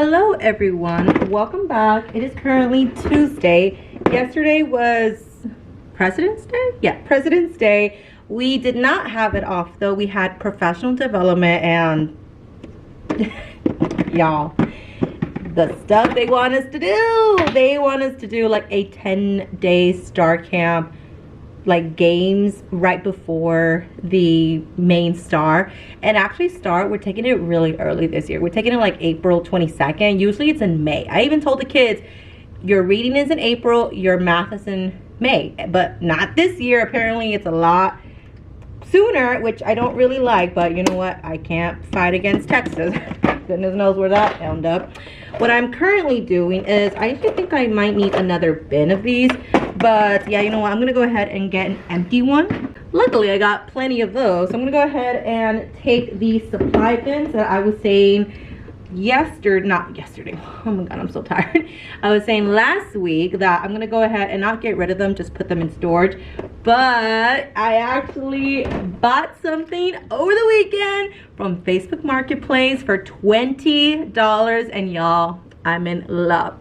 Hello everyone, welcome back. It is currently Tuesday. Yesterday was President's Day? Yeah, President's Day. We did not have it off though. We had professional development and y'all, the stuff they want us to do. They want us to do like a 10-day star camp, like games right before the main star. And actually we're taking it really early this year. We're taking it like April 22nd. Usually it's in May. I even told the kids, your reading is in April, your math is in May, but not this year. Apparently it's a lot sooner, which I don't really like, but you know what, I can't fight against Texas. Goodness knows where that ended up. What I'm currently doing is, I actually think I might need another bin of these, but yeah, you know what, I'm gonna go ahead and get an empty one. Luckily I got plenty of those, so I'm gonna go ahead and take the supply bins that I was saying not yesterday, oh my god, I'm so tired. I was saying last week that I'm gonna go ahead and not get rid of them, just put them in storage. But I actually bought something over the weekend from Facebook Marketplace for $20, and y'all, I'm in love.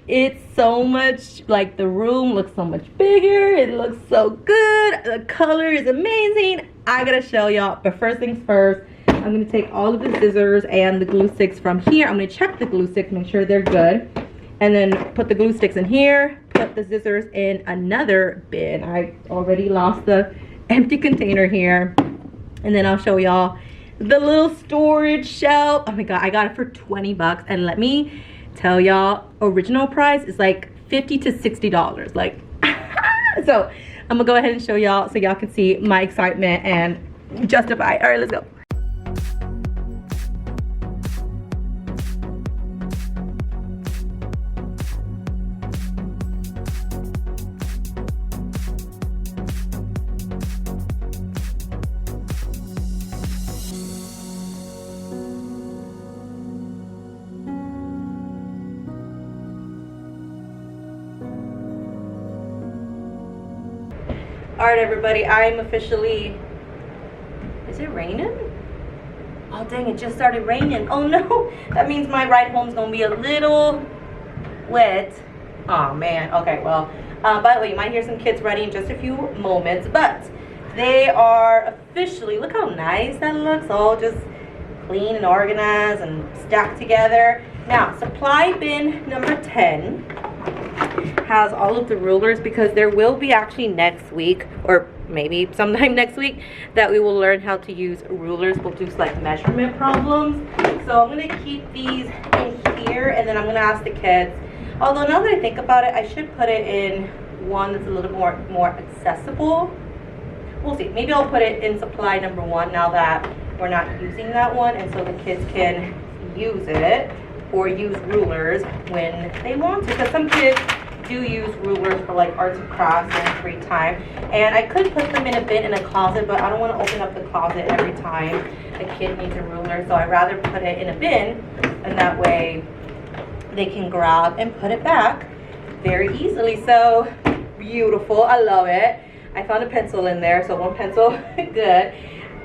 It's so much, like, the room looks so much bigger, it looks so good, the color is amazing. I gotta show y'all, but first things first, I'm going to take all of the scissors and the glue sticks from here. I'm going to check the glue sticks, make sure they're good. And then put the glue sticks in here, put the scissors in another bin. I already lost the empty container here. And then I'll show y'all the little storage shelf. Oh my god, I got it for 20 bucks. And let me tell y'all, original price is like $50 to $60. Like, so I'm going to go ahead and show y'all so y'all can see my excitement and justify. All right, let's go. All right, everybody, I'm officially, is it raining? Oh, dang, it just started raining. Oh, no. That means my ride home's going to be a little wet. Oh, man. Okay, well, by the way, you might hear some kids running in just a few moments, but they are officially, look how nice that looks, all just clean and organized and stacked together. Now, supply bin number 10 has all of the rulers, because there will be actually next week, or maybe sometime next week, that we will learn how to use rulers. We'll do like measurement problems. So I'm going to keep these in here, and then I'm going to ask the kids, although now that I think about it, I should put it in one that's a little more accessible. We'll see. Maybe I'll put it in supply number 1 now that we're not using that one, and so the kids can use it or use rulers when they want to, because some kids do use rulers for like arts and crafts and free time. And I could put them in a bin in a closet, but I don't want to open up the closet every time a kid needs a ruler, so I'd rather put it in a bin, and that way they can grab and put it back very easily. So beautiful, I love it. I found a pencil in there, so one pencil, good.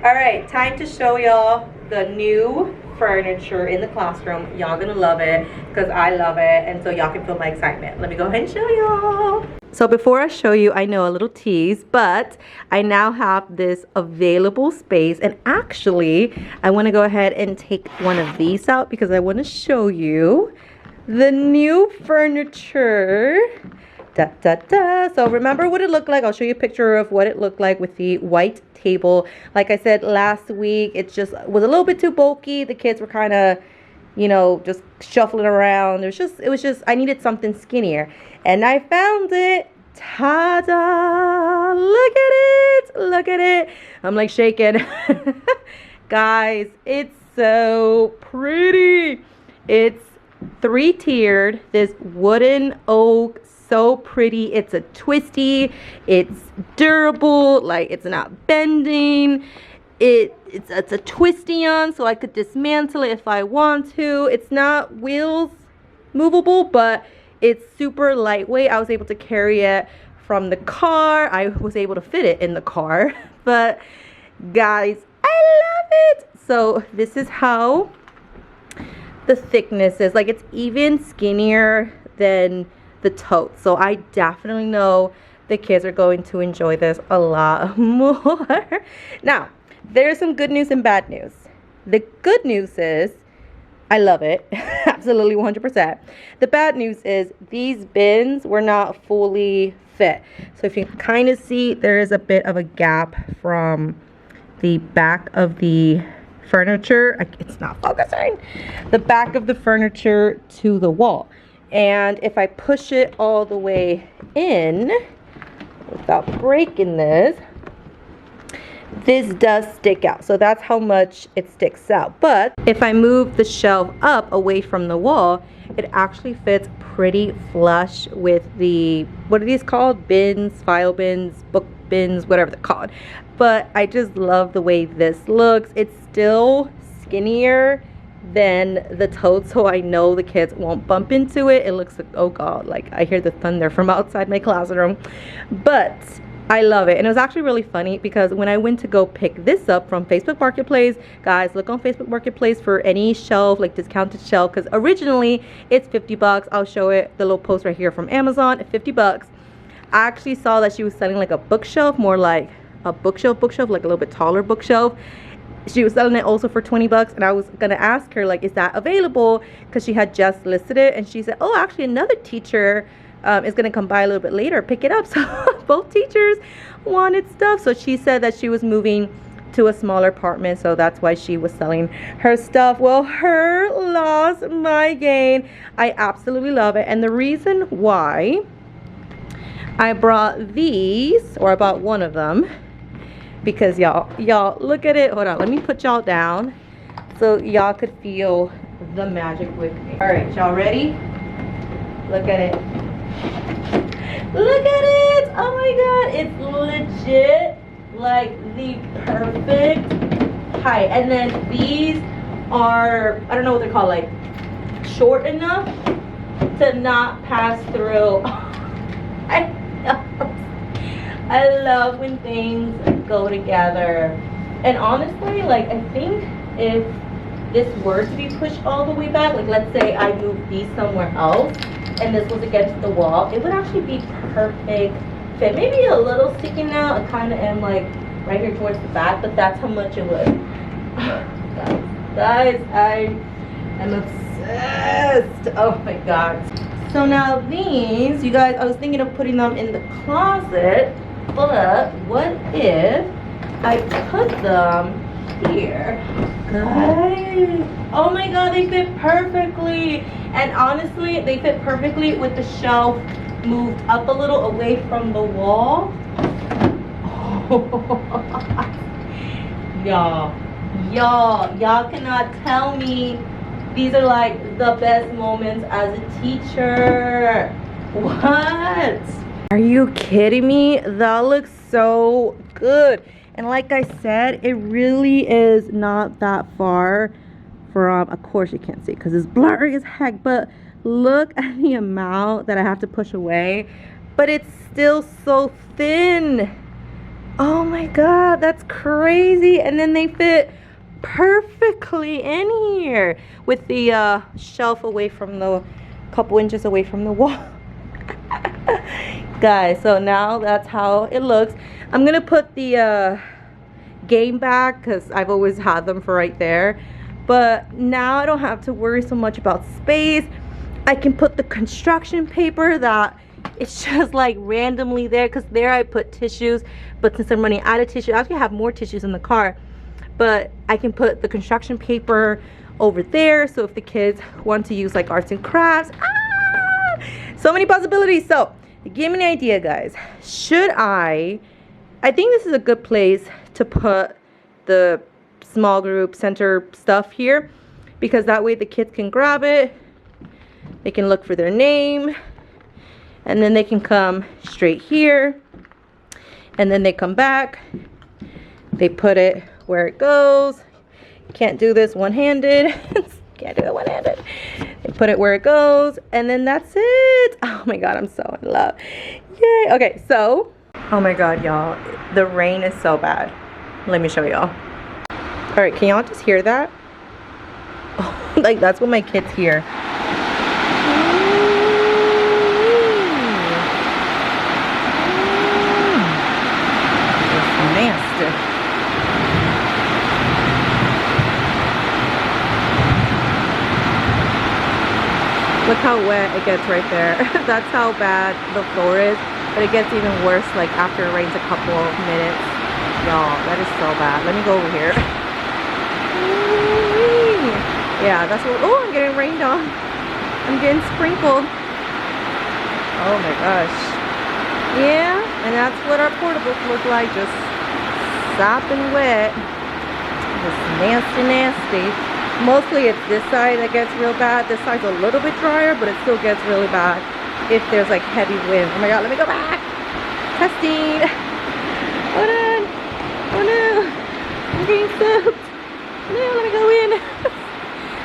All right, time to show y'all the new furniture in the classroom. Y'all gonna love it, because I love it, and so y'all can feel my excitement. Let me go ahead and show y'all. So before I show you, I know, a little tease, but I now have this available space, and actually I want to go ahead and take one of these out because I want to show you the new furniture. Da, da, da. So remember what it looked like. I'll show you a picture of what it looked like with the white table. Like I said last week, it just was a little bit too bulky. The kids were kind of, you know, just shuffling around. It was just I needed something skinnier, and I found it. Ta-da! Look at it. I'm like shaking. Guys, it's so pretty. It's 3-tiered, this wooden oak, so pretty. It's a twisty, it's durable, like it's not bending. It's a twisty on, so I could dismantle it if I want to. It's not wheels movable, but it's super lightweight. I was able to carry it from the car. I was able to fit it in the car. But guys, I love it. So this is how the thickness is. Like, it's even skinnier than the tote. So I definitely know the kids are going to enjoy this a lot more. Now, there's some good news and bad news. The good news is I love it. Absolutely 100%. The bad news is these bins were not fully fit. So if you can kind of see, there is a bit of a gap from the back of the furniture. It's not focusing. The back of the furniture to the wall. And if I push it all the way in without breaking this does stick out. So that's how much it sticks out. But if I move the shelf up away from the wall, it actually fits pretty flush with the, what are these called? Bins, file bins, book bins, whatever they're called. But I just love the way this looks. It's still skinnier than the tote, so I know the kids won't bump into it. It looks like, oh god, like I hear the thunder from outside my classroom. But I love it. And it was actually really funny because when I went to go pick this up from Facebook Marketplace, guys, look on Facebook Marketplace for any shelf, like discounted shelf, because originally it's 50 bucks. I'll show it, the little post right here from Amazon at 50 bucks. I actually saw that she was selling like a bookshelf, more like a bookshelf, like a little bit taller bookshelf. She was selling it also for 20 bucks, and I was gonna ask her, like, is that available? Because she had just listed it, and she said, oh, actually another teacher is gonna come by a little bit later, pick it up. So both teachers wanted stuff. So she said that she was moving to a smaller apartment, so that's why she was selling her stuff. Well, her loss, my gain. I absolutely love it. And the reason why I brought these, or I bought one of them, because y'all look at it. Hold on, let me put y'all down so y'all could feel the magic with me. All right, y'all ready? Look at it. Look at it. Oh my god, it's legit like the perfect height. And then these are, I don't know what they're called, like short enough to not pass through. I love when things go together. And honestly, like, I think if this were to be pushed all the way back, like let's say I moved these somewhere else and this was against the wall, it would actually be perfect fit. Maybe a little sticking out. I kind of am like right here towards the back, but that's how much it would. Guys, I am obsessed. Oh my god. So now these, you guys, I was thinking of putting them in the closet, but what if I put them here? Guys, oh my god, they fit perfectly. And honestly, they fit perfectly with the shelf moved up a little away from the wall. Y'all cannot tell me these are like the best moments as a teacher. What? Are you kidding me? That looks so good. And like I said, it really is not that far from, of course you can't see because it's blurry as heck, but look at the amount that I have to push away. But it's still so thin. Oh my god, that's crazy. And then they fit perfectly in here with the shelf away from the couple inches away from the wall. Guys, so now that's how it looks. I'm gonna put the game bag because I've always had them for right there, but now I don't have to worry so much about space. I can put the construction paper that it's just like randomly there, because there I put tissues, but since I'm running out of tissue, I actually have more tissues in the car, but I can put the construction paper over there, so if the kids want to use like arts and crafts, so many possibilities. So give me an idea, guys. Should I think this is a good place to put the small group center stuff here, because that way the kids can grab it, they can look for their name, and then they can come straight here, and then they come back, they put it where it goes. Can't do this one-handed. Can't do it one-handed. They put it where it goes, and then that's it. Oh my god, I'm so in love. Yay. Okay, so, oh my god, y'all, the rain is so bad. Let me show y'all. All right, can y'all just hear that? Oh. Like, that's what my kids hear. It's nasty. Look how wet it gets right there. That's how bad the floor is. But it gets even worse like after it rains a couple of minutes. Y'all, that is so bad. Let me go over here. Yeah, that's what. Oh, I'm getting rained on. I'm getting sprinkled. Oh my gosh. Yeah, and that's what our portables look like. Just sopping wet. Just nasty, nasty. Mostly it's this side that gets real bad. This side's a little bit drier, but it still gets really bad if there's like heavy wind. Oh my god, let me go back. Testing. Oh no. Oh no. I'm getting soaked. No, let me go in.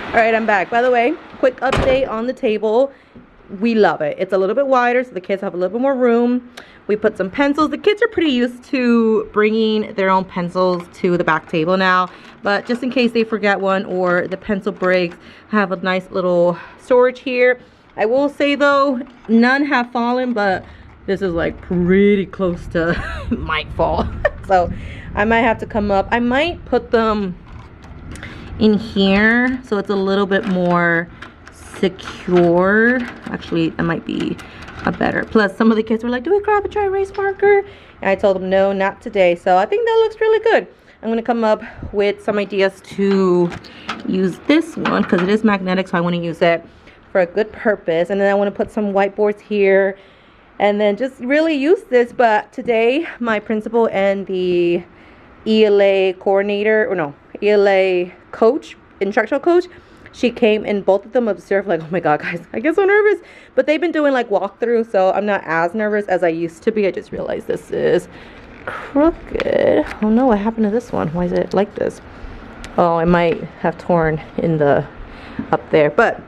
Alright, I'm back. By the way, quick update on the table. We love it. It's a little bit wider, so the kids have a little bit more room. We put some pencils. The kids are pretty used to bringing their own pencils to the back table now. But just in case they forget one or the pencil breaks, have a nice little storage here. I will say though, none have fallen, but this is like pretty close to might fall. So I might have to come up. I might put them in here so it's a little bit more secure. Actually, that might be a better. Plus, some of the kids were like, do we grab a dry erase marker? And I told them, no, not today. So I think that looks really good. I'm going to come up with some ideas to use this one because it is magnetic, so I want to use it for a good purpose. And then I want to put some whiteboards here and then just really use this. But today, my principal and the ELA coordinator, or no, ELA coach, instructional coach, she came and both of them observed like, oh my god guys, I get so nervous. But they've been doing like walkthrough, so I'm not as nervous as I used to be. I just realized this is crooked. Oh no, what happened to this one? Why is it like this? Oh, it might have torn in the up there. But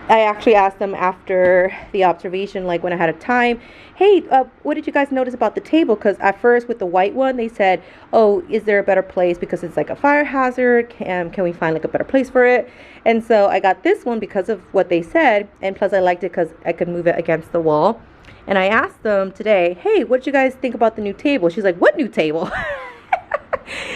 I actually asked them after the observation, like when I had a time, hey, what did you guys notice about the table? Because at first with the white one, they said, oh, is there a better place because it's like a fire hazard? Can we find like a better place for it? And so I got this one because of what they said. And plus I liked it because I could move it against the wall. And I asked them today, hey, what did you guys think about the new table? She's like, what new table?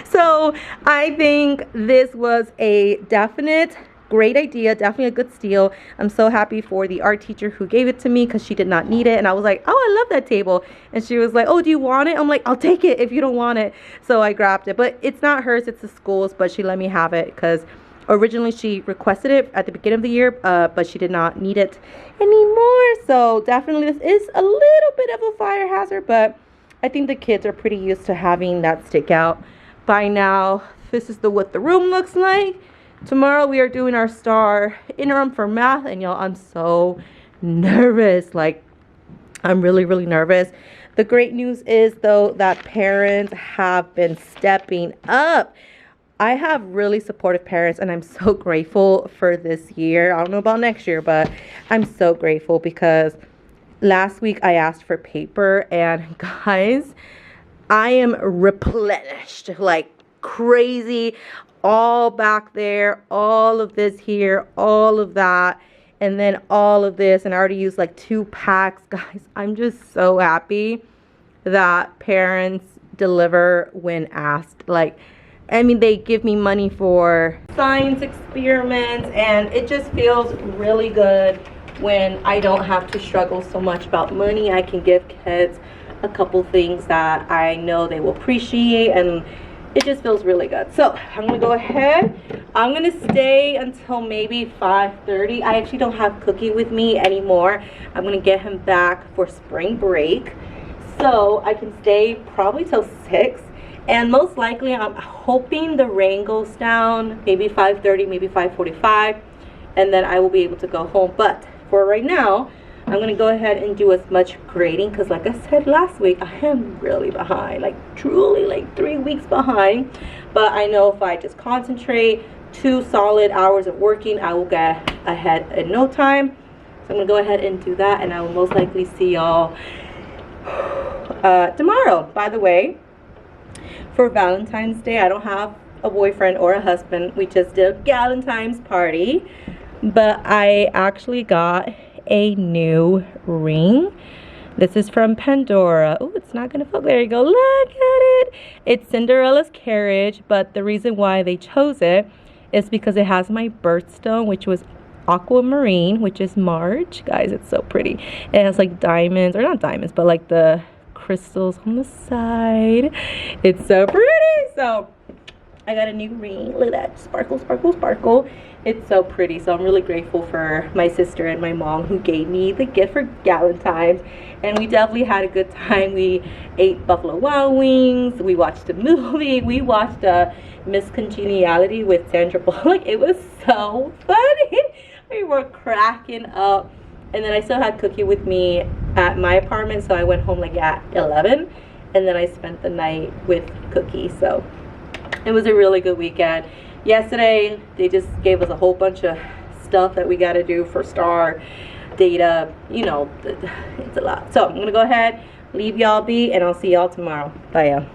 So I think this was a definite great idea, definitely a good steal. I'm so happy for the art teacher who gave it to me because she did not need it. And I was like, oh, I love that table. And she was like, oh, do you want it? I'm like, I'll take it if you don't want it. So I grabbed it. But it's not hers, it's the school's, but she let me have it because originally she requested it at the beginning of the year, but she did not need it anymore. So definitely this is a little bit of a fire hazard, but I think the kids are pretty used to having that stick out by now. This is what the room looks like. Tomorrow we are doing our STAR interim for math, and y'all, I'm so nervous. Like, I'm really, really nervous. The great news is though that parents have been stepping up. I have really supportive parents, and I'm so grateful for this year. I don't know about next year, but I'm so grateful because last week I asked for paper, and guys, I am replenished like crazy. All back there, all of this here, all of that, and then all of this. And I already used like 2 packs. Guys, I'm just so happy that parents deliver when asked. Like, I mean, they give me money for science experiments, and it just feels really good when I don't have to struggle so much about money. I can give kids a couple things that I know they will appreciate, and it just feels really good. So I'm gonna go ahead. I'm gonna stay until maybe 5:30. I actually don't have Cookie with me anymore. I'm gonna get him back for spring break, so I can stay probably till 6. And most likely I'm hoping the rain goes down maybe 5:30, maybe 5:45, and then I will be able to go home. But for right now, I'm gonna go ahead and do as much grading because like I said last week, I am really behind, like truly like 3 weeks behind. But I know if I just concentrate 2 solid hours of working, I will get ahead in no time. So I'm gonna go ahead and do that, and I will most likely see y'all tomorrow. By the way, for Valentine's Day, I don't have a boyfriend or a husband. We just did a Galentine's party. But I actually got a new ring. This is from Pandora. Oh, it's not gonna focus. There you go. Look at it. It's Cinderella's carriage, but the reason why they chose it is because it has my birthstone, which was aquamarine, which is March. Guys, it's so pretty. It has like diamonds, or not diamonds, but like the crystals on the side. It's so pretty. So I got a new ring. Look at that. Sparkle, sparkle, sparkle. It's so pretty. So I'm really grateful for my sister and my mom who gave me the gift for Galentine's. And we definitely had a good time. We ate Buffalo Wild Wings. We watched a movie. We watched Miss Congeniality with Sandra Bullock. It was so funny. We were cracking up. And then I still had Cookie with me at my apartment. So I went home like at 11. And then I spent the night with Cookie. So it was a really good weekend. Yesterday, they just gave us a whole bunch of stuff that we got to do for Star data. You know, it's a lot. So I'm going to go ahead, leave y'all be, and I'll see y'all tomorrow. Bye, y'all.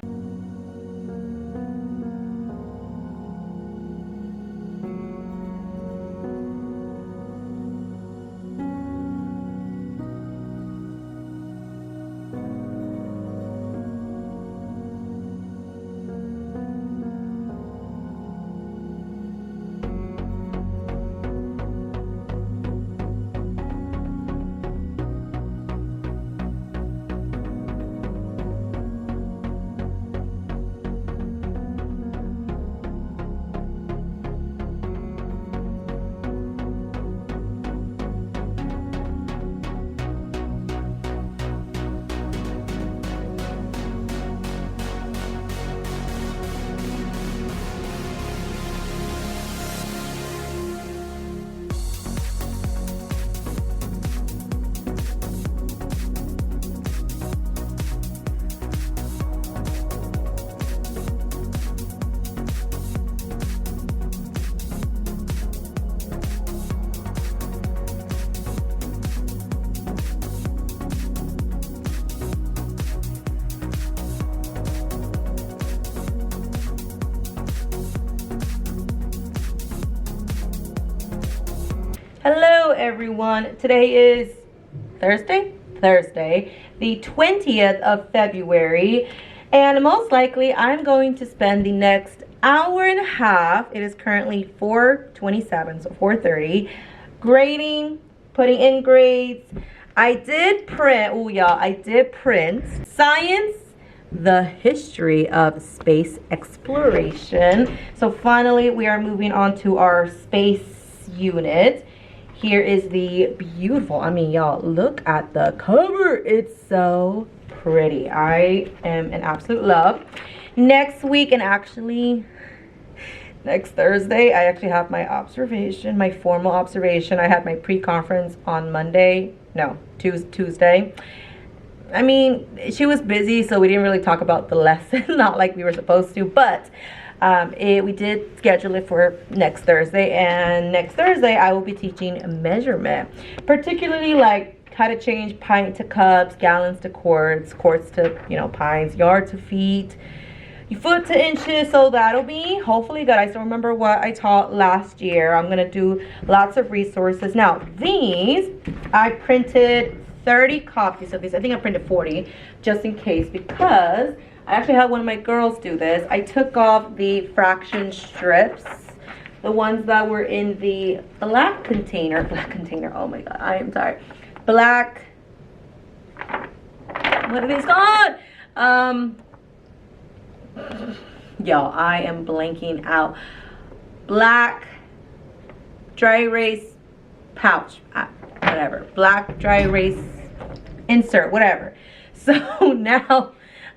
Hello everyone. Today is Thursday, the 20th of February, and most likely I'm going to spend the next hour and a half, it is currently 4:27, so 4:30, grading, putting in grades. I did print, oh y'all, I did print Science, the History of Space Exploration. So finally we are moving on to our space unit. Here is the beautiful, I mean, y'all, look at the cover. It's so pretty. I am in absolute love. Next week, and actually next Thursday, I actually have my observation, my formal observation. I had my pre-conference on Monday, no, Tuesday. I mean, she was busy, so we didn't really talk about the lesson, not like we were supposed to, but we did schedule it for next Thursday, and next Thursday I will be teaching measurement, particularly like how to change pint to cups, gallons to quarts, quarts to, you know, pints, yard to feet, foot to inches. So that'll be hopefully good. I still remember what I taught last year. I'm gonna do lots of resources. Now these, I printed 30 copies of these. I think I printed 40 just in case, because I actually had one of my girls do this. I took off the fraction strips, the ones that were in the black container, oh my god, I am sorry. Black, what are these called? Y'all, I am blanking out. Black dry erase pouch, whatever. Black dry erase insert, whatever. So now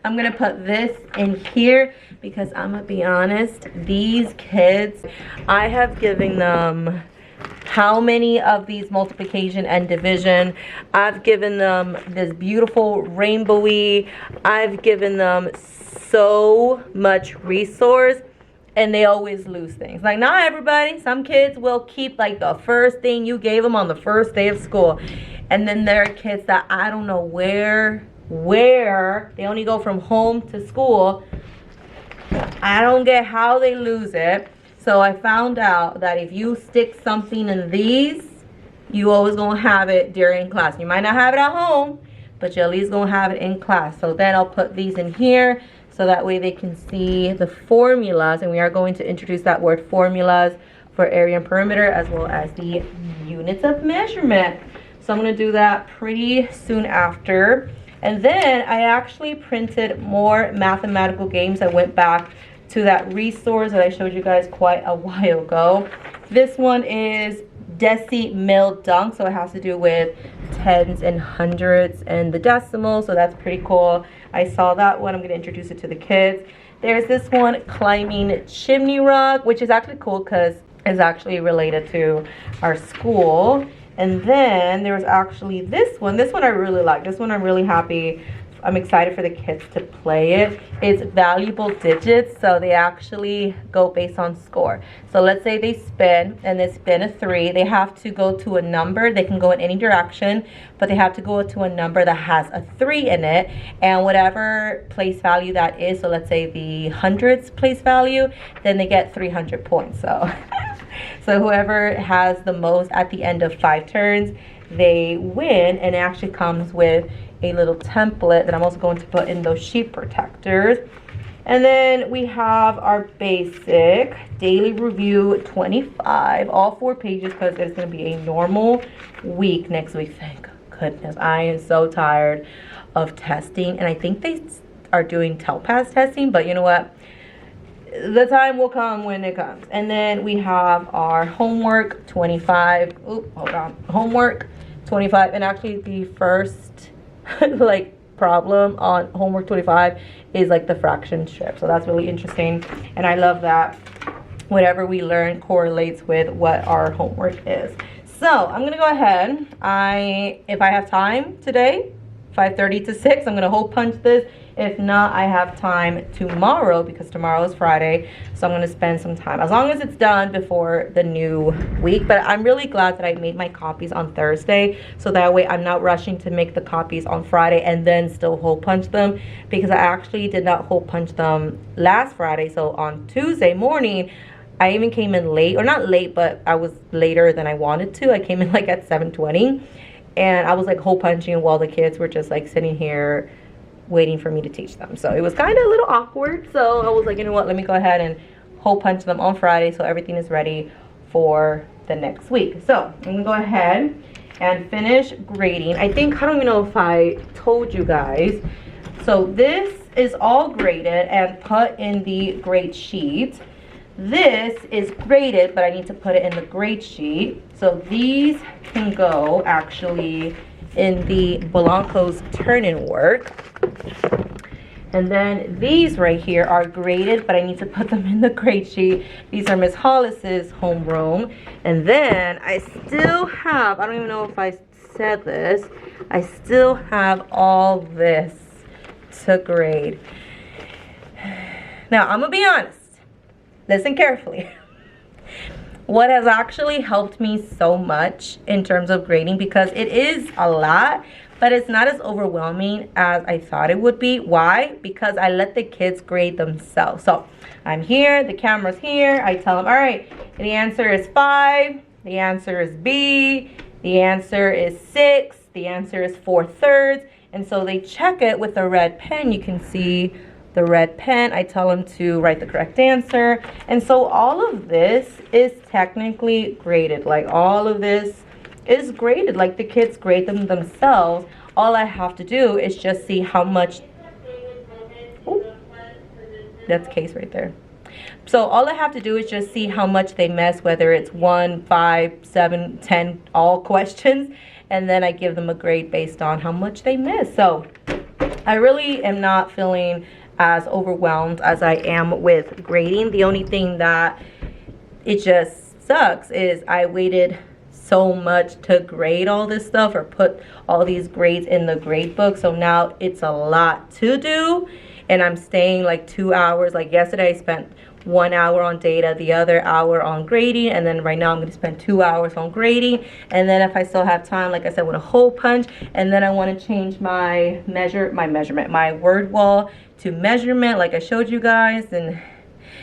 I'm gonna put this in here because I'm gonna be honest, these kids, I have given them how many of these multiplication and division. I've given them this beautiful rainbowy, I've given them so much resource, and they always lose things. Like, not everybody, some kids will keep like the first thing you gave them on the first day of school, and then there are kids that I don't know where they only go from home to school, I don't get how they lose it. So I found out that if you stick something in these, you always gonna have it during class. You might not have it at home, but you're at least gonna have it in class. So then I'll put these in here so that way they can see the formulas, and we are going to introduce that word formulas for area and perimeter, as well as the units of measurement. So I'm gonna do that pretty soon after. And then I actually printed more mathematical games. I went back to that resource that I showed you guys quite a while ago. This one is Deci-Mil Dunk, so it has to do with tens and hundreds and the decimal, so that's pretty cool. I saw that one. I'm going to introduce it to the kids. There's this one, Climbing Chimney Rock, which is actually cool because it's actually related to our school. And then there's actually this one. This one I really like. This one I'm really happy. I'm excited for the kids to play it. It's valuable digits, so they actually go based on score. So let's say they spin, and they spin a 3. They have to go to a number. They can go in any direction, but they have to go to a number that has a 3 in it, and whatever place value that is, so let's say the hundreds place value, then they get 300 points. So, so whoever has the most at the end of 5 turns, they win, and it actually comes with a little template that I'm also going to put in those sheet protectors. And then we have our basic daily review 25, all 4 pages, because it's going to be a normal week next week. Thank goodness. I am so tired of testing, and I think they are doing telepass testing, but you know what? The time will come when it comes. And then we have our homework 25. Oop, hold on. Homework 25, and actually the first like problem on homework 25 is like the fraction strip, so that's really interesting, and I love that whatever we learn correlates with what our homework is. So I'm gonna go ahead, if I have time today, 5:30 to 6, I'm gonna hole punch this. If not, I have time tomorrow because tomorrow is Friday, so I'm gonna spend some time, as long as it's done before the new week. But I'm really glad that I made my copies on Thursday, so that way I'm not rushing to make the copies on Friday and then still hole punch them, because I actually did not hole punch them last Friday. So on Tuesday morning, I even came in late, or not late, but I was later than I wanted to. I came in like at 7:20, and I was like hole punching while the kids were just like sitting here waiting for me to teach them. So it was kind of a little awkward, so I was like, you know what, let me go ahead and hole punch them on Friday so everything is ready for the next week. So I'm gonna go ahead and finish grading. I don't even know if I told you guys, so this is all graded and put in the grade sheet. This is graded, but I need to put it in the grade sheet, so these can go actually in the Blanco's turn-in work. And then these right here are graded, but I need to put them in the grade sheet. These are Miss Hollis's homeroom. And then I still have, I don't even know if I said this, I still have all this to grade. Now, I'm gonna be honest. Listen carefully. What has actually helped me so much in terms of grading, because it is a lot, but it's not as overwhelming as I thought it would be. Why? Because I let the kids grade themselves. So I'm here, the camera's here, I tell them, all right, the answer is 5, the answer is B, the answer is 6, the answer is 4/3, and so they check it with a red pen. You can see the red pen. I tell them to write the correct answer, and so all of this is technically graded. Like all of this is graded, like the kids grade them themselves. All I have to do is just see how much, ooh, that's case right there. So all I have to do is just see how much they miss, whether it's 1, 5, 7, 10, all questions, and then I give them a grade based on how much they miss. So I really am not feeling as overwhelmed as I am with grading. The only thing that it just sucks is I waited so much to grade all this stuff or put all these grades in the grade book, so now it's a lot to do, and I'm staying like 2 hours. Like yesterday I spent 1 hour on data, the other hour on grading, and then right now I'm going to spend 2 hours on grading. And then if I still have time, like I said, with a hole punch, and then I want to change my word wall to measurement like I showed you guys. And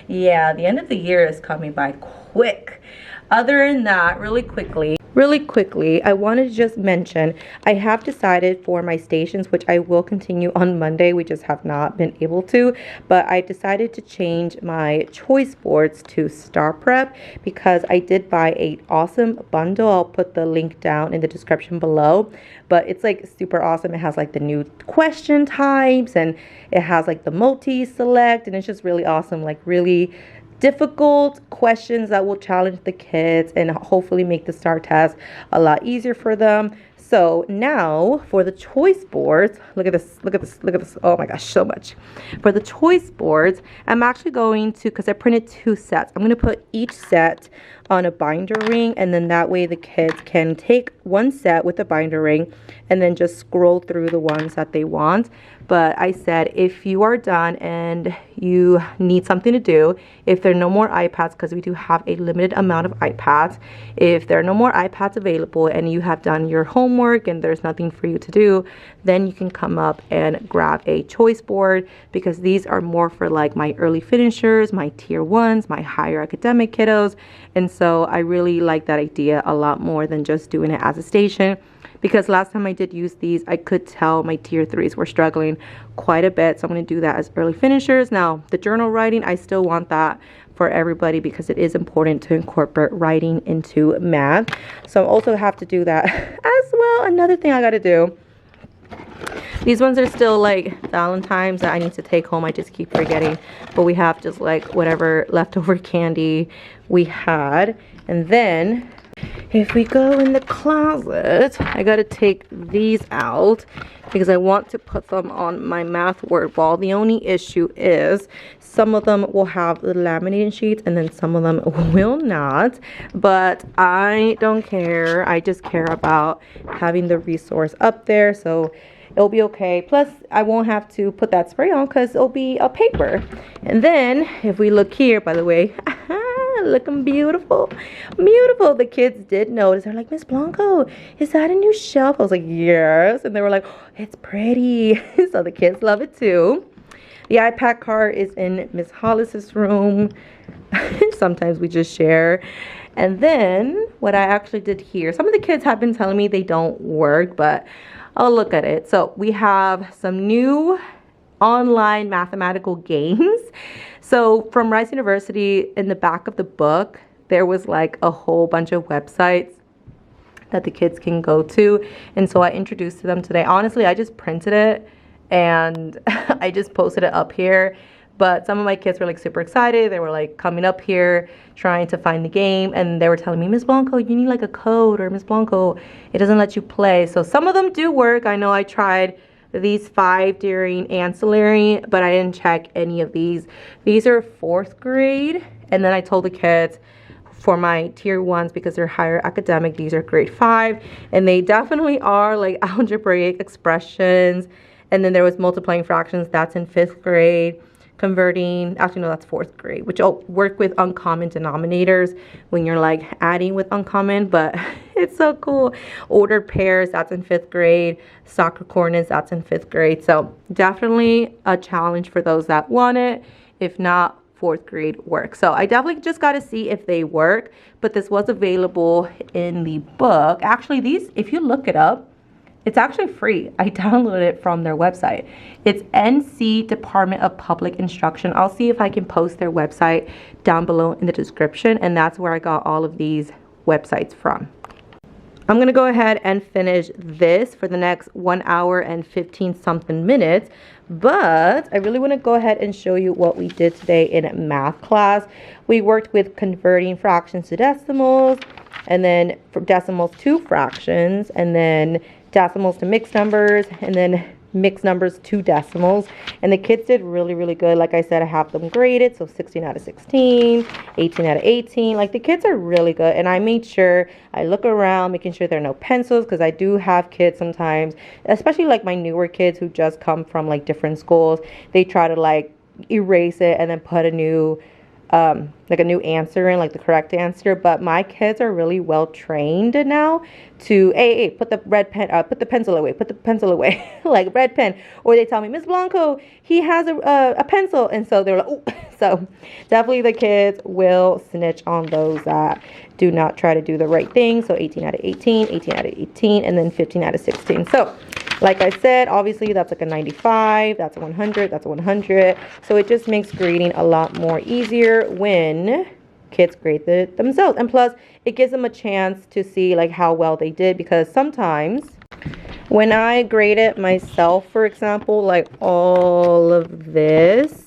yeah, the end of the year is coming by quick. Other than that, really quickly, I wanted to just mention I have decided for my stations, which I will continue on Monday. We just have not been able to, but I decided to change my choice boards to Star Prep because I did buy an awesome bundle. I'll put the link down in the description below, but it's like super awesome. It has like the new question types and it has like the multi-select, and it's just really awesome, like really difficult questions that will challenge the kids and hopefully make the STAR test a lot easier for them. So now for the choice boards, look at this. Oh my gosh, so much. For the choice boards, I'm actually going to, because I printed 2 sets, I'm going to put each set on a binder ring, and then that way the kids can take one set with a binder ring and then just scroll through the ones that they want. But I said, if you are done and you need something to do, if there are no more iPads, because we do have a limited amount of iPads, if there are no more iPads available and you have done your homework and there's nothing for you to do, then you can come up and grab a choice board, because these are more for like my early finishers, my tier 1s, my higher academic kiddos. And so I really like that idea a lot more than just doing it as a station, because last time I did use these, I could tell my tier 3s were struggling quite a bit. So I'm going to do that as early finishers. Now, the journal writing, I still want that for everybody because it is important to incorporate writing into math. So I also have to do that as well. Another thing I got to do. These ones are still like Valentine's that I need to take home. I just keep forgetting. But we have just like whatever leftover candy we had. And then if we go in the closet, I gotta take these out because I want to put them on my math word wall. The only issue is some of them will have the laminating sheets and then some of them will not. But I don't care. I just care about having the resource up there. So it'll be okay. Plus, I won't have to put that spray on because it'll be a paper. And then, if we look here, by the way, looking beautiful. Beautiful. The kids did notice. They're like, Miss Blanco, is that a new shelf? I was like, yes. And they were like, oh, it's pretty. So the kids love it too. The iPad cart is in Miss Hollis's room. Sometimes we just share. And then, what I actually did here, some of the kids have been telling me they don't work, but I'll look at it. So we have some new online mathematical games. So from Rice University, in the back of the book, there was like a whole bunch of websites that the kids can go to. And so I introduced to them today. Honestly, I just printed it and I just posted it up here. But some of my kids were like super excited. They were like coming up here trying to find the game, and they were telling me, Miss Blanco, you need like a code, or Miss Blanco, it doesn't let you play. So some of them do work. I know I tried these 5 during ancillary, but I didn't check any of these. These are 4th grade, and then I told the kids for my tier 1s, because they're higher academic, these are grade 5, and they definitely are like algebraic expressions. And then there was multiplying fractions, that's in 5th grade. Converting, actually no, that's 4th grade, which will work with uncommon denominators when you're like adding with uncommon, but it's so cool. Ordered pairs, that's in 5th grade. Soccer coordinates, that's in 5th grade. So definitely a challenge for those that want it. If not, 4th grade works. So I definitely just got to see if they work, but this was available in the book. Actually, these, if you look it up, it's actually free. I downloaded it from their website. It's NC Department of Public Instruction. I'll see if I can post their website down below in the description, and that's where I got all of these websites from. I'm gonna go ahead and finish this for the next 1 hour and 15 something minutes, but I really wanna go ahead and show you what we did today in math class. We worked with converting fractions to decimals, and then from decimals to fractions, and then decimals to mixed numbers, and then mixed numbers to decimals. And the kids did really, really good. Like I said, I have them graded, so 16 out of 16, 18 out of 18. Like, the kids are really good. And I made sure I look around, making sure there are no pencils, because I do have kids sometimes, especially like my newer kids who just come from like different schools. They try to like erase it and then put a new like a new answer in, like the correct answer. But my kids are really well trained now to, hey, put the red pen, put the pencil away, like red pen. Or they tell me, Miss Blanco, he has a pencil, and so they're like, oh. So definitely the kids will snitch on those that do not try to do the right thing. So 18 out of 18, 18 out of 18, and then 15 out of 16. So like I said, obviously that's like a 95, that's a 100, that's a 100. So it just makes grading a lot more easier when kids grade themselves. And plus, it gives them a chance to see like how well they did, because sometimes when I grade it myself, for example, like all of this,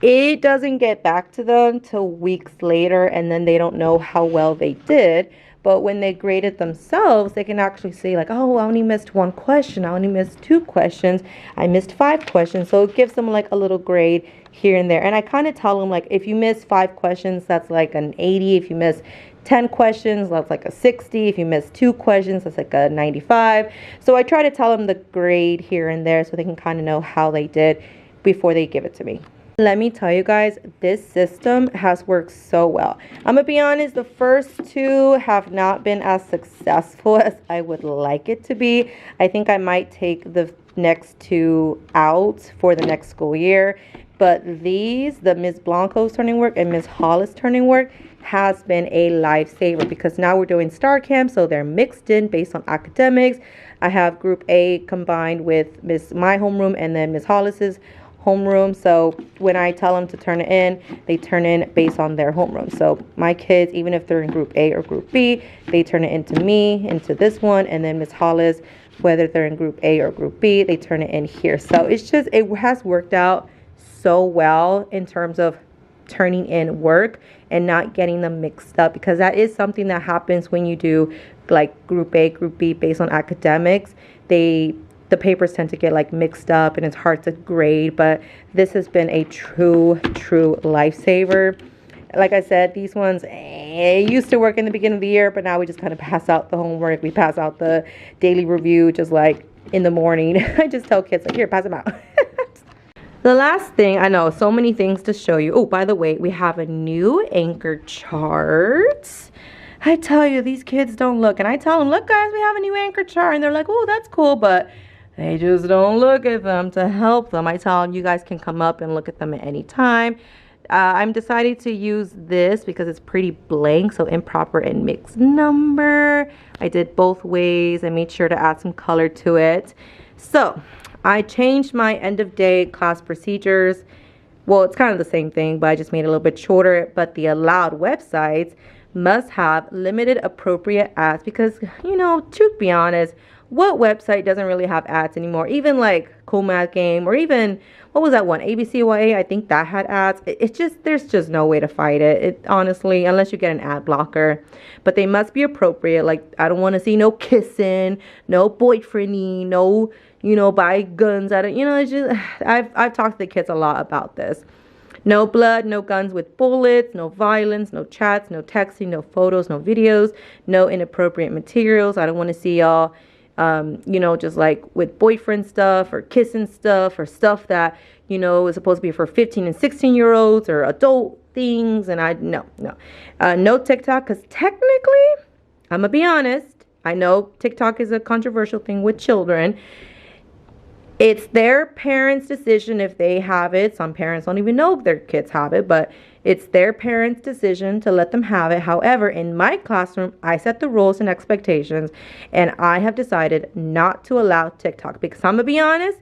it doesn't get back to them till weeks later, and then they don't know how well they did. But when they grade it themselves, they can actually say like, oh, I only missed 1 question, I only missed 2 questions, I missed 5 questions. So it gives them like a little grade here and there. And I kind of tell them like, if you miss 5 questions, that's like an 80. If you miss 10 questions, that's like a 60. If you miss 2 questions, that's like a 95. So I try to tell them the grade here and there so they can kind of know how they did before they give it to me. Let me tell you guys, this system has worked so well. I'm gonna be honest, the first 2 have not been as successful as I would like it to be. I think I might take the next 2 out for the next school year. But these, the Ms. Blanco's turning work and Ms. Hollis turning work, has been a lifesaver, because now we're doing STAR Camp, so they're mixed in based on academics. I have Group A combined with my homeroom and then Ms. Hollis's homeroom. So when I tell them to turn it in, they turn in based on their homeroom. So my kids, even if they're in Group A or Group B, they turn it into me, into this one, and then Miss Hollis, whether they're in Group A or Group B, they turn it in here. So it's just, it has worked out so well in terms of turning in work and not getting them mixed up, because that is something that happens when you do like Group A, Group B based on academics. The papers tend to get like mixed up and it's hard to grade. But this has been a true lifesaver. Like I said, these ones used to work in the beginning of the year, but now we just kind of pass out the homework. We pass out the daily review just like in the morning. I just tell kids like, here, pass them out. The last thing, I know, so many things to show you. Oh, by the way, we have a new anchor chart. I tell you, these kids don't look. And I tell them, look guys, we have a new anchor chart. And they're like, oh, that's cool. But they just don't look at them to help them. I tell them, you guys can come up and look at them at any time. I'm deciding to use this because it's pretty blank, so improper and mixed number. I did both ways. I made sure to add some color to it. So I changed my end of day class procedures. Well, it's kind of the same thing, but I just made it a little bit shorter. But the allowed websites must have limited appropriate ads, because, you know, truth be honest, what website doesn't really have ads anymore? Even like Cool Math Game, or even, what was that one? ABCYA, I think that had ads. It's just, there's just no way to fight it. Honestly, unless you get an ad blocker. But they must be appropriate. Like, I don't want to see no kissing, no boyfriending, no, you know, buy guns. I don't, you know, it's just, I've talked to the kids a lot about this. No blood, no guns with bullets, no violence, no chats, no texting, no photos, no videos, no inappropriate materials. I don't want to see y'all, you know, just like with boyfriend stuff or kissing stuff or stuff that, you know, is supposed to be for 15 and 16-year-olds or adult things. And no TikTok, because technically, I'm gonna be honest, I know TikTok is a controversial thing with children. It's their parents' decision if they have it. Some parents don't even know if their kids have it, but it's their parents' decision to let them have it. However, in my classroom, I set the rules and expectations, and I have decided not to allow TikTok, because I'm gonna be honest,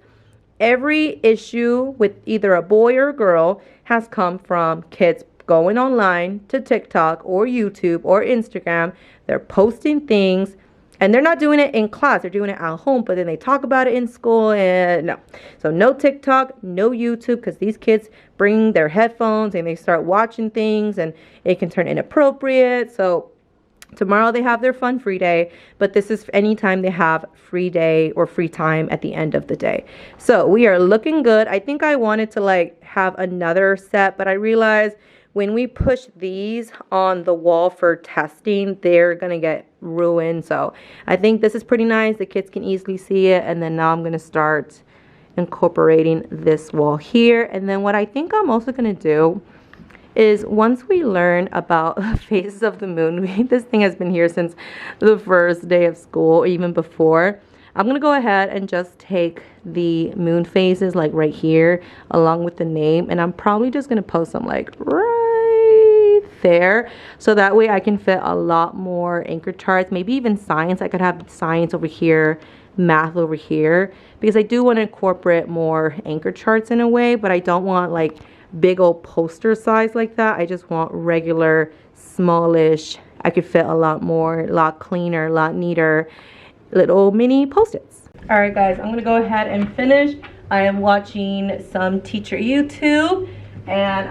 every issue with either a boy or a girl has come from kids going online to TikTok or YouTube or Instagram. They're posting things, and they're not doing it in class. They're doing it at home, but then they talk about it in school, and no. So no TikTok, no YouTube, because these kids bring their headphones and they start watching things, and it can turn inappropriate. So tomorrow they have their fun free day, but this is anytime they have free day or free time at the end of the day. So we are looking good. I think I wanted to like have another set, but I realized when we push these on the wall for testing, they're going to get ruined. So I think this is pretty nice. The kids can easily see it. And then now I'm going to start incorporating this wall here. And then what I think I'm also going to do is once we learn about phases of the moon, this thing has been here since the first day of school, or even before. I'm gonna go ahead and just take the moon phases like right here along with the name, and I'm probably just gonna post them like right there, so that way I can fit a lot more anchor charts, maybe even science. I could have science over here, math over here, because I do want to incorporate more anchor charts in a way, but I don't want like big old poster size like that. I just want regular, smallish. I could fit a lot more, a lot cleaner, a lot neater little mini post-its. All right guys, I'm gonna go ahead and finish. I am watching some teacher YouTube, and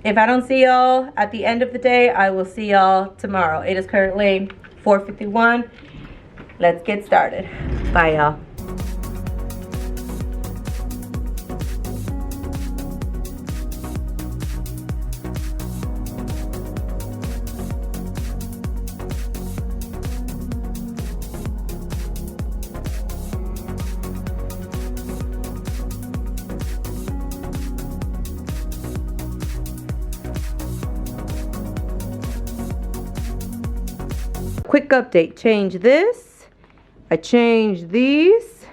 if I don't see y'all at the end of the day, I will see y'all tomorrow. It is currently 4:51. Let's get started. Bye y'all. Quick update, change this, I changed these,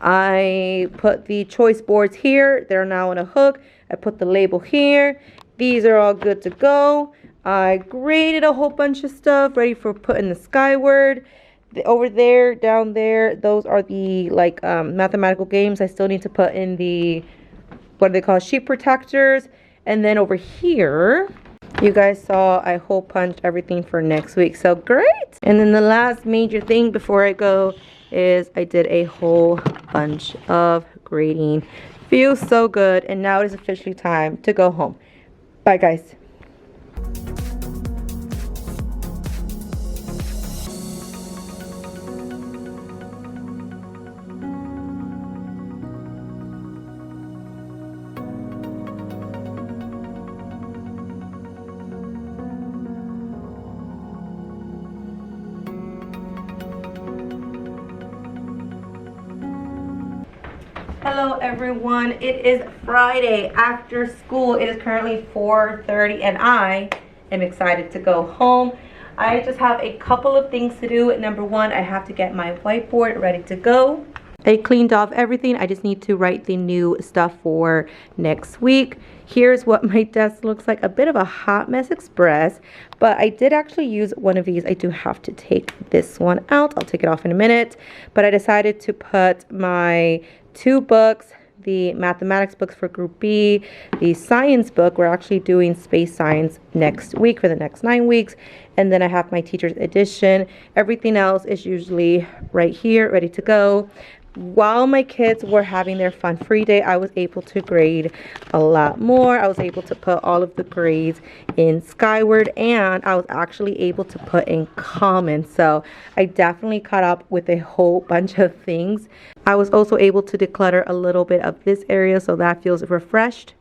I put the choice boards here, they're now on a hook, I put the label here, these are all good to go. I graded a whole bunch of stuff ready for putting the skyward. Over there, down there, those are the like mathematical games I still need to put in the, what do they call, sheet protectors. And then over here, you guys saw I hole punched everything for next week, so great. And then the last major thing before I go is I did a whole bunch of grading. Feels so good, and now it is officially time to go home. Bye guys. Hello everyone, it is Friday after school. It is currently 4:30 and I am excited to go home. I just have a couple of things to do. Number one, I have to get my whiteboard ready to go. I cleaned off everything. I just need to write the new stuff for next week. Here's what my desk looks like. A bit of a hot mess express, but I did actually use one of these. I do have to take this one out. I'll take it off in a minute, but I decided to put my 2 books, the mathematics books for group B, the science book. We're actually doing space science next week for the next 9 weeks. And then I have my teacher's edition. Everything else is usually right here, ready to go. While my kids were having their fun free day, I was able to grade a lot more. I was able to put all of the grades in Skyward, and I was actually able to put in Common. So I definitely caught up with a whole bunch of things. I was also able to declutter a little bit of this area, so that feels refreshed.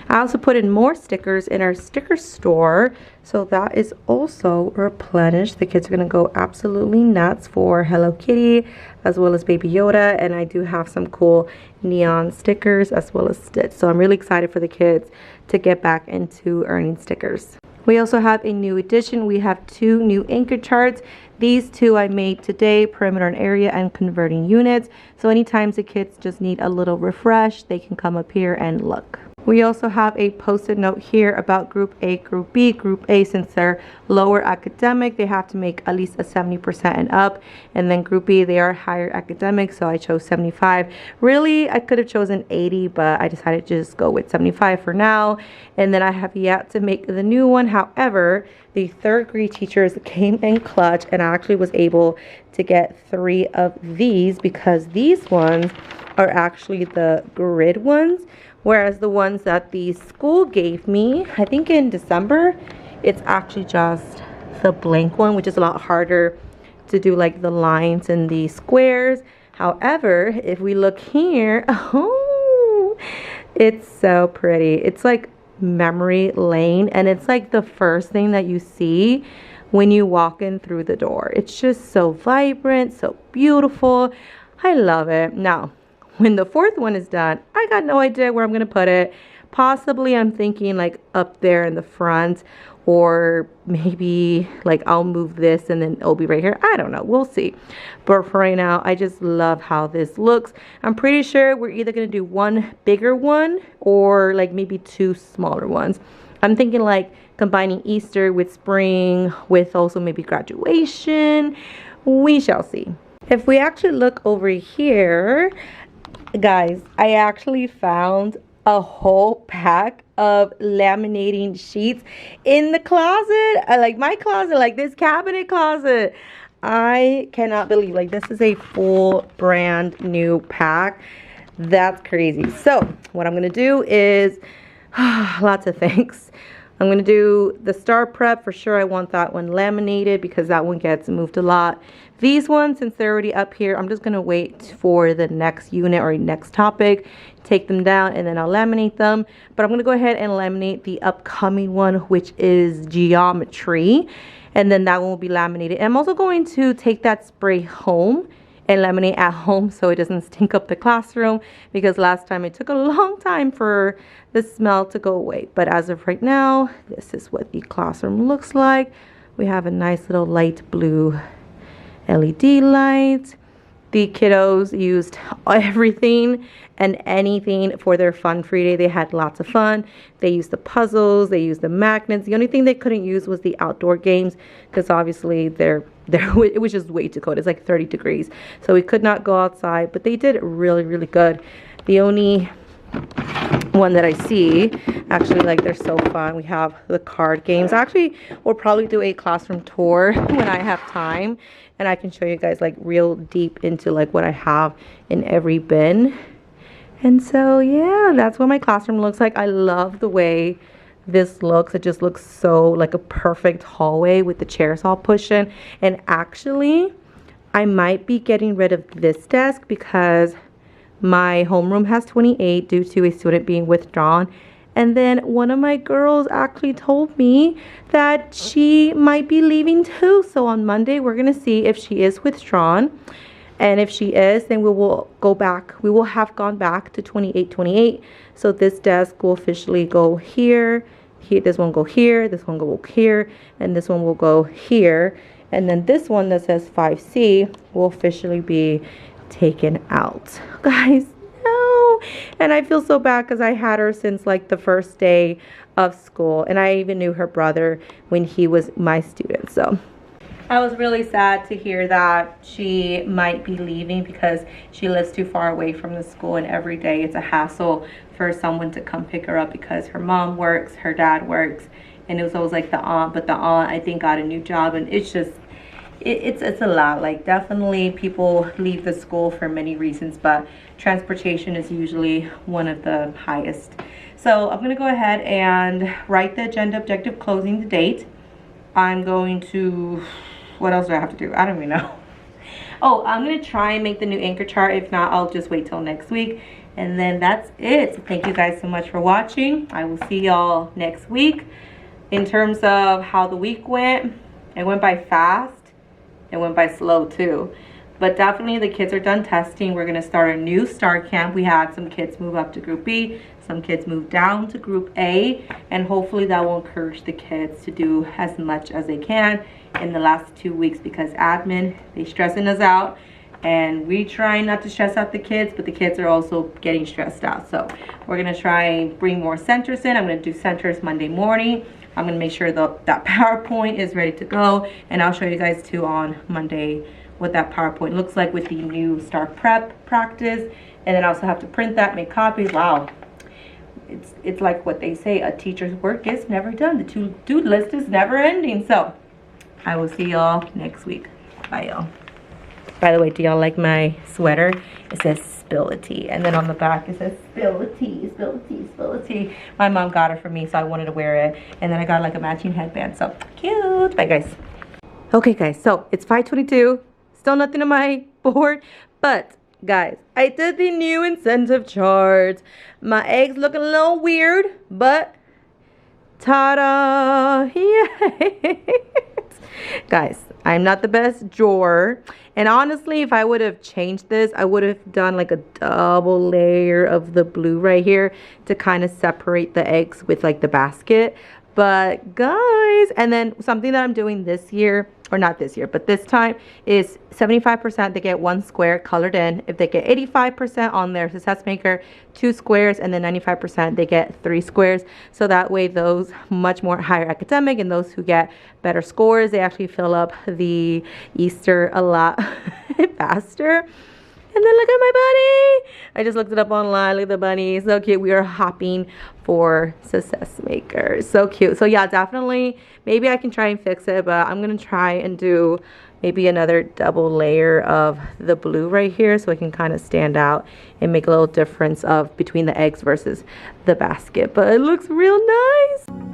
I also put in more stickers in our sticker store, so that is also replenished. The kids are gonna go absolutely nuts for Hello Kitty as well as Baby Yoda, and I do have some cool neon stickers as well as Stitch. So I'm really excited for the kids to get back into earning stickers. We also have a new addition. We have 2 new anchor charts. These 2 I made today, perimeter and area and converting units. So anytime the kids just need a little refresh, they can come up here and look. We also have a post-it note here about Group A, Group B. Group A, since they're lower academic, they have to make at least a 70% and up. And then Group B, they are higher academic, so I chose 75. Really, I could have chosen 80, but I decided to just go with 75 for now. And then I have yet to make the new one. However, the 3rd grade teachers came in clutch, and I actually was able to get 3 of these because these ones are actually the grid ones. Whereas the ones that the school gave me, I think in December, it's actually just the blank one, which is a lot harder to do like the lines and the squares. However, if we look here, oh, it's so pretty. It's like memory lane, and it's like the first thing that you see when you walk in through the door. It's just so vibrant, so beautiful. I love it. Now, when the 4th one is done, I got no idea where I'm going to put it, Possibly I'm thinking like up there in the front, or maybe like I'll move this and then it'll be right here. I don't know. We'll see. But for right now, I just love how this looks. I'm pretty sure we're either going to do one bigger one or like maybe two smaller ones. I'm thinking like combining Easter with spring with also maybe graduation. We shall see. If we actually look over here, guys, I actually found a whole pack of laminating sheets in the closet. I like my closet, like this cabinet closet. I cannot believe, like, this is a full brand new pack. That's crazy. So what I'm gonna do is lots of things. I'm gonna do the star prep for sure. I want that one laminated because that one gets moved a lot. These ones, since they're already up here, I'm just gonna wait for the next unit or next topic, take them down, and then I'll laminate them. But I'm gonna go ahead and laminate the upcoming one, which is geometry, and then that one will be laminated. And I'm also going to take that spray home and laminate at home so it doesn't stink up the classroom, because last time it took a long time for the smell to go away. But as of right now, this is what the classroom looks like. We have a nice little light blue LED light. The kiddos used everything and anything for their fun free day. They had lots of fun. They used the puzzles, they used the magnets. The only thing they couldn't use was the outdoor games, because obviously it was just way too cold. It's like 30 degrees. So we could not go outside, but they did really, really good. The only one that I see, actually, like, they're so fun. We have the card games. Actually, we'll probably do a classroom tour when I have time, and I can show you guys like real deep into like what I have in every bin. And so yeah, that's what my classroom looks like. I love the way this looks. It just looks so like a perfect hallway with the chairs all pushed in. And actually, I might be getting rid of this desk because my homeroom has 28 due to a student being withdrawn. And then one of my girls actually told me that she might be leaving too. So on Monday, we're going to see if she is withdrawn. And if she is, then we will go back. We will have gone back to 28. So this desk will officially go here. This one go here. This one go here. And this one will go here. And then this one that says 5C will officially be taken out. Guys, no. And I feel so bad because I had her since like the first day of school. And I even knew her brother when he was my student. So I was really sad to hear that she might be leaving because she lives too far away from the school, and every day it's a hassle for someone to come pick her up because her mom works, her dad works, and it was always like the aunt, but the aunt I think got a new job, and it's just it's a lot. Like, definitely people leave the school for many reasons, but transportation is usually one of the highest. So I'm gonna go ahead and write the agenda, objective, closing, the date. I'm going to, what else do I have to do? I don't even know. Oh, I'm gonna try and make the new anchor chart. If not, I'll just wait till next week. And then that's it. So thank you guys so much for watching. I will see y'all next week. In terms of how the week went, it went by fast. It went by slow too. But definitely the kids are done testing. We're gonna start a new STAR camp. We had some kids move up to Group B, some kids move down to Group A, and hopefully that will encourage the kids to do as much as they can in the last 2 weeks, because admin, they stressing us out, and we try not to stress out the kids, but the kids are also getting stressed out. So we're gonna try and bring more centers in. I'm gonna do centers Monday morning. I'm gonna make sure that PowerPoint is ready to go, and I'll show you guys too on Monday what that PowerPoint looks like with the new STAR prep practice. And then I also have to print that, make copies. Wow, it's like what they say, a teacher's work is never done. The to-do list is never ending. So I will see y'all next week. Bye, y'all. By the way, do y'all like my sweater? It says spill a tea, and then on the back it says spill a tea, spill a tea, spill a tea. My mom got it for me, so I wanted to wear it, and then I got like a matching headband. So cute. Bye, guys. Okay, guys, so it's 5:22. Still nothing on my board, but guys, I did the new incentive chart. My eggs looking a little weird, but ta-da! Yes. Guys, I'm not the best drawer. And honestly, if I would have changed this, I would have done like a double layer of the blue right here to kind of separate the eggs with like the basket. But guys, and then something that I'm doing this year, or not this year, but this time, is 75% they get 1 square colored in. If they get 85% on their success maker, 2 squares, and then 95% they get 3 squares. So that way those much more higher academic and those who get better scores, they actually fill up the Easter a lot faster. And then look at my bunny. I just looked it up online. Look at the bunny. So cute. We are hopping for success makers. So cute. So yeah, definitely. Maybe I can try and fix it, but I'm going to try and do maybe another double layer of the blue right here so it can kind of stand out and make a little difference of between the eggs versus the basket. But it looks real nice.